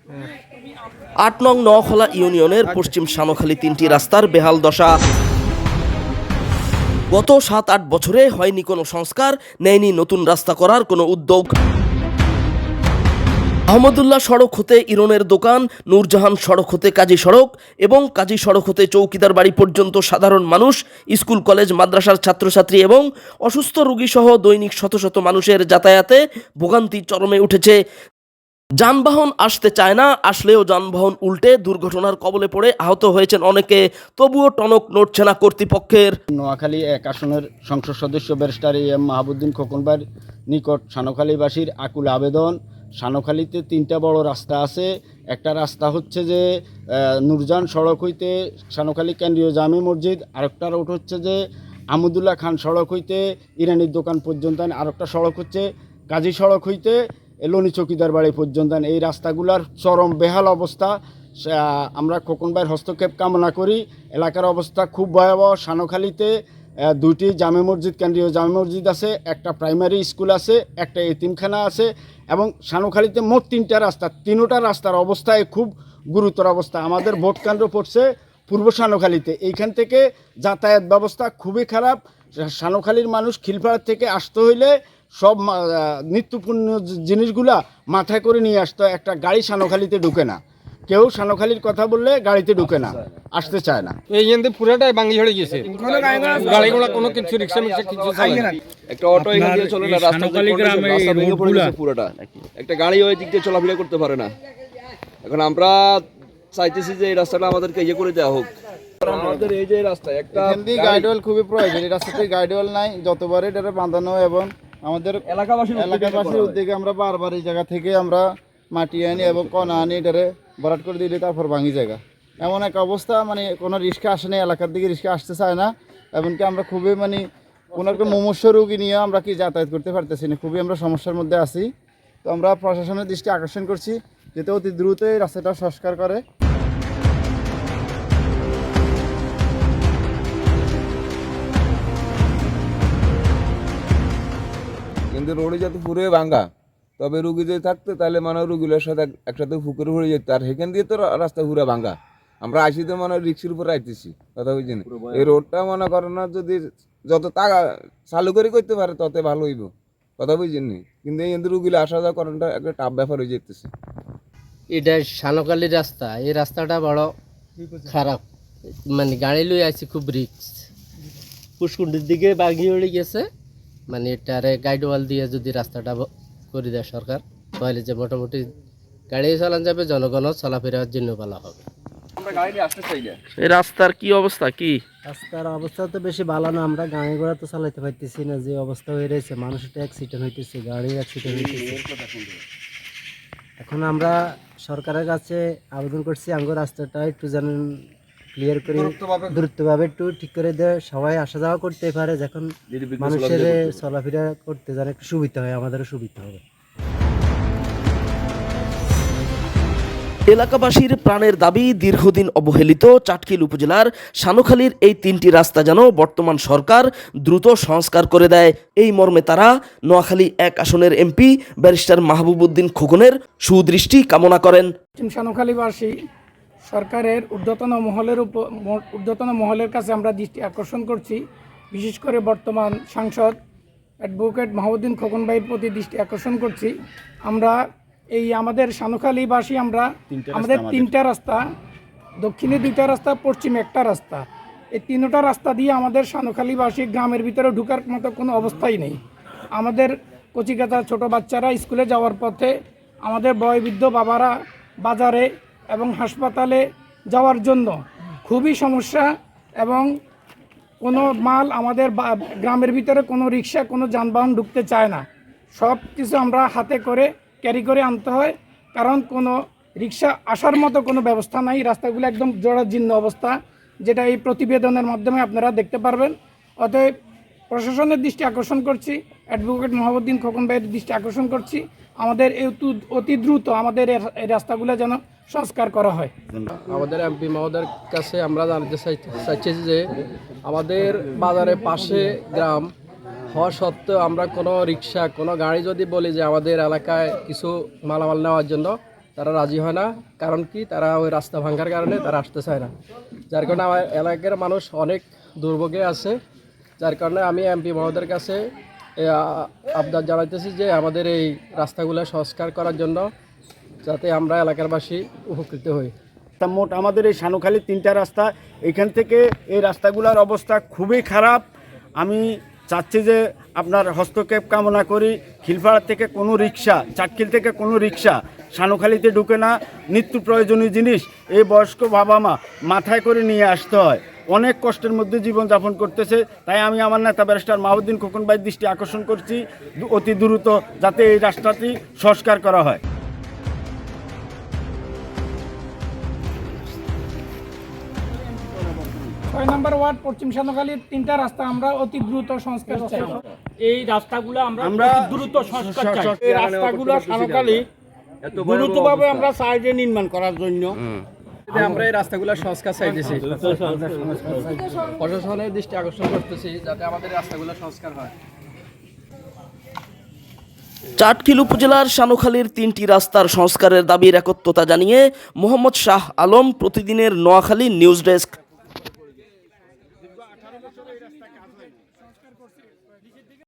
৮ নং নওখলা ইউনিয়নের পশ্চিম শানখালী 3টি রাস্তার বেহাল দশা। গত 7-8 বছরে হয়নি কোনো সংস্কার, নেয়নি নতুন রাস্তা করার কোনো উদ্যোগ। আহমদুল্লাহ সড়ক হতে ইরনের দোকান, নূরজাহান সড়ক হতে কাজী সড়ক এবং কাজী সড়ক হতে চৌকিদার বাড়ি পর্যন্ত সাধারণ মানুষ, স্কুল কলেজ মাদ্রাসার ছাত্রছাত্রী এবং অসুস্থ রোগী সহ দৈনিক শত শত মানুষের যাতায়াতে ভোগান্তি চরমে উঠেছে। যানবাহন আসতে চায় না, আসলেও যানবাহন উল্টে দুর্ঘটনার কবলে পড়ে আহত হয়েছেন অনেকে, তবুও টনক নড়ছে না কর্তৃপক্ষের। নোয়াখালী 1 আসনের সংসদ সদস্য ব্যারিস্টার এম মাহবুদ্দিন খোকনবার নিকট শানখালীবাসীর আকুল আবেদন। শানখালীতে 3টা বড় রাস্তা আছে। একটা রাস্তা হচ্ছে যে নূরজাহান সড়ক হইতে শানখালী কেন্দ্রীয় জামে মসজিদ, আরেকটা রোড হচ্ছে যে আহমদুল্লাহ খান সড়ক হইতে ইরানির দোকান পর্যন্ত, আরেকটা সড়ক হচ্ছে কাজী সড়ক হইতে লনি চৌকিদার বাড়ি পর্যন্ত। এই রাস্তাগুলোর চরম বেহাল অবস্থা। আমরা খোকনবাইয়ের হস্তক্ষেপ কামনা করি। এলাকার অবস্থা খুব ভয়াবহ। শানখালীতে 2টি জামে মসজিদ, কেন্দ্রীয় জামে মসজিদ আছে, একটা প্রাইমারি স্কুল আছে, একটা এতিমখানা আছে এবং শানখালীতে মোট 3টা রাস্তা। 3টা রাস্তার অবস্থায় খুব গুরুতর অবস্থা। আমাদের ভোট কেন্দ্র পড়ছে পূর্ব শানখালীতে। এইখান থেকে যাতায়াত ব্যবস্থা খুবই খারাপ। শানখালীর মানুষ খিলপাড়া থেকে আসতে হইলে সব নিত্যপূর্ণ জিনিসগুলা মাথায় করে নিয়ে আসতে হয়। একটা গাড়ি শানখালীতে ঢুকে না, কেউ শানখালীর কথা বললে গাড়িতে ঢুকে না, আসতে চায় না। এই এখান থেকে পুরাটাই ভাঙি ঝড়ে গেছে, গাড়িগুলো কোনো কিছু রিক্সা মিক্সা কিছু চলে না। একটা অটো এখান দিয়ে চলে না, রাস্তা ভেঙে পড়ে গেছে পুরোটা। একটা গাড়ি ওই দিক দিয়ে চলাফেরা করতে পারে না। এখন আমরা চাইতেছি যে এই রাস্তাটা আমাদেরকে ইয়ে করে দেওয়া হোক। আমাদের এই যে রাস্তা একটা গাইডওয়াল খুবই প্রয়োজন। এই রাস্তাতে গাইডওয়াল নাই, যতবারই এটা বাঁধানো এবং আমাদের এলাকাবাসীর উদ্যোগে আমরা বারবার এই জায়গা থেকে আমরা মাটি আনি এবং কণা আনি এটারে ভরাট করে দিলে তারপর ভাঙি জায়গা। এমন এক অবস্থা, মানে কোনো রিস্কা আসে না, এলাকার দিকে রিস্কা আসতে চায় না। এমনকি আমরা খুবই কোনো একটা মুমূর্ষ রোগী নিয়ে আমরা যাতায়াত করতে পারতেছি না, খুবই আমরা সমস্যার মধ্যে আছি। তো আমরা প্রশাসনের দৃষ্টি আকর্ষণ করছি যাতে অতি দ্রুত এই রাস্তাটা সংস্কার করে। কিন্তু রোডে যাতে পুরো ভাঙ্গা, তবে রুগী যদি থাকতো তাহলে মানে রুগীগুলোর সাথে একসাথে পুকুরে পড়ে যেত। আর সেখান দিয়ে তো রাস্তা পুরো ভাঙ্গা। আমরা আসি তো মানে রিক্সের উপর আইতেছি, কথা বুঝছেন। এই রোডটা মনে করেন না, যদি যত টাকা চালু করে করতে পারে তত ভালো হইব, কথা বুঝছেন নি। কিন্তু এই রুগীগুলো আসা যাওয়া করাটা একটা টাফ ব্যাপার হয়ে যেতেছে। এটা শানখালীর রাস্তা, এই রাস্তাটা বড় খারাপ, মানে গাড়ি লই আছে, খুব রিক্স। পুষ্কুন্ডির দিকে বাগিয়ে উড়ে গেছে, মানে এটারে গাইডওয়াল দিয়ে যদি রাস্তাটা করে দেয় সরকার, তাহলে যে মোটামুটি গাড়ি চালান যাবে, জনগণও চলাফেরার জন্য ভালো হবে। এই রাস্তার কি অবস্থা? রাস্তার অবস্থা তো বেশি ভালো না, আমরা গাড়ি ঘোড়া তো চালাইতে পারতেছি না, যে অবস্থা হয়ে রয়েছে, মানুষের অ্যাক্সিডেন্ট হইতেছে, গাড়ির অ্যাক্সিডেন্ট হইতেছে। এখন আমরা সরকারের কাছে আবেদন করছি, আঙ্গুর রাস্তাটা একটু যেন ক্লিয়ার করে দ্রুতভাবে একটু ঠিক করে দেয়, সবাই আসা যাওয়া করতে পারে, যখন মানুষের চলাফেরা করতে যেন একটু সুবিধা হয়, আমাদেরও সুবিধা হবে। এলাকাবাসীর প্রাণের দাবি, দীর্ঘদিন অবহেলিত চাটখিল উপজেলার শানখালীর এই 3টি রাস্তা যেন বর্তমান সরকার দ্রুত সংস্কার করে দেয়। এই মর্মে তারা নোয়াখালী 1 আসনের এমপি ব্যারিস্টার মাহবুবউদ্দিন খোকনের সুদৃষ্টি কামনা করেন। শানখালীবাসী সরকারের ঊর্ধ্বতন মহলের কাছে আমরা দৃষ্টি আকর্ষণ করছি, বিশেষ করে বর্তমান সাংসদ অ্যাডভোকেট মাহবুবউদ্দিন খোকন ভাইয়ের প্রতি দৃষ্টি আকর্ষণ করছি। আমরা এই আমাদের শানখালীবাসী আমাদের 3টা রাস্তা, দক্ষিণে 2টা রাস্তা, পশ্চিমে 1টা রাস্তা, এই 3টা রাস্তা দিয়ে আমাদের শানখালীবাসী গ্রামের ভিতরে ঢোকার মতো কোনো অবস্থাই নেই। আমাদের কচিকাঁচা ছোট বাচ্চারা স্কুলে যাওয়ার পথে, আমাদের বয়োবৃদ্ধ বাবারা বাজারে এবং হাসপাতালে যাওয়ার জন্য খুবই সমস্যা, এবং কোনো মাল আমাদের গ্রামের ভিতরে কোনো রিক্সা, কোনো যানবাহন ঢুকতে চায় না। সব কিছু আমরা হাতে করে ক্যারি করে আনতে হয়, কারণ কোনো রিক্সা আসার মতো কোনো ব্যবস্থা নাই। রাস্তাগুলো একদম জরাজীর্ণ অবস্থা, যেটা এই প্রতিবেদনের মাধ্যমে আপনারা দেখতে পারবেন। অতএব প্রশাসনের দৃষ্টি আকর্ষণ করছি, অ্যাডভোকেট মাহবুবউদ্দিন খোকন ভাইয়ের দৃষ্টি আকর্ষণ করছি, আমাদের অতি দ্রুত আমাদের এই রাস্তাগুলো যেন সংস্কার করা হয়। আমাদের এমপি মহোদয়ের কাছে আমরা জানতে চাইছি যে আমাদের বাজারের পাশে গ্রাম হওয়া সত্ত্বেও আমরা কোনো রিক্সা, কোনো গাড়ি যদি বলি যে আমাদের এলাকায় কিছু মালামাল নেওয়ার জন্য, তারা রাজি হয় না। কারণ কি, তারা ওই রাস্তা ভাঙার কারণে তারা আসতে চায় না, যার কারণে আমার এলাকার মানুষ অনেক দুর্ভোগে আছে। যার কারণে আমি এমপি মহোদয়ের কাছে আবদার জানাইতেছি যে আমাদের এই রাস্তাগুলো সংস্কার করার জন্য, যাতে আমরা এলাকারবাসী উপকৃত হই। তা মোট আমাদের এই শানুখালীর 3টা রাস্তা, এখান থেকে এই রাস্তাগুলোর অবস্থা খুবই খারাপ। আমি চাচ্ছি যে আপনার হস্তক্ষেপ কামনা করি। খিলপাড়া থেকে কোনো রিক্সা, চাটখিল থেকে কোনো রিক্সা শানুখালীতে ঢুকে না। নিত্য প্রয়োজনীয় জিনিস এই বয়স্ক বাবা মা মাথায় করে নিয়ে আসতে হয়, অনেক কষ্টের মধ্যে জীবনযাপন করতেছে। তাই আমি আমার নেতা ব্যারিস্টার মাহবুদ্দিন খোকন ভাইয়ের দৃষ্টি আকর্ষণ করছি অতি দ্রুত যাতে এই রাস্তাটি সংস্কার করা হয়। 6 নম্বর ওয়ার্ড পশ্চিম শানুখালীর 3টা রাস্তা আমরা অতি দ্রুত সংস্কার চাই। এই রাস্তাগুলো আমরা দ্রুত সংস্কার চাই। এই রাস্তাগুলো শানুখালী দ্রুতভাবে আমরা সাইডে নির্মাণ করার জন্য আমরা এই রাস্তাগুলো সংস্কার চাইতেছি, প্রশাসনের দৃষ্টি আকর্ষণ করতেছি যাতে আমাদের রাস্তাগুলো সংস্কার হয়। চাটখিল উপজেলার শানুখালীর 3টি রাস্তার সংস্কারের দাবির একত্রতা জানিয়ে মোহাম্মদ শাহ আলম, প্রতিদিনের নোয়াখালী নিউজ ডেস্ক।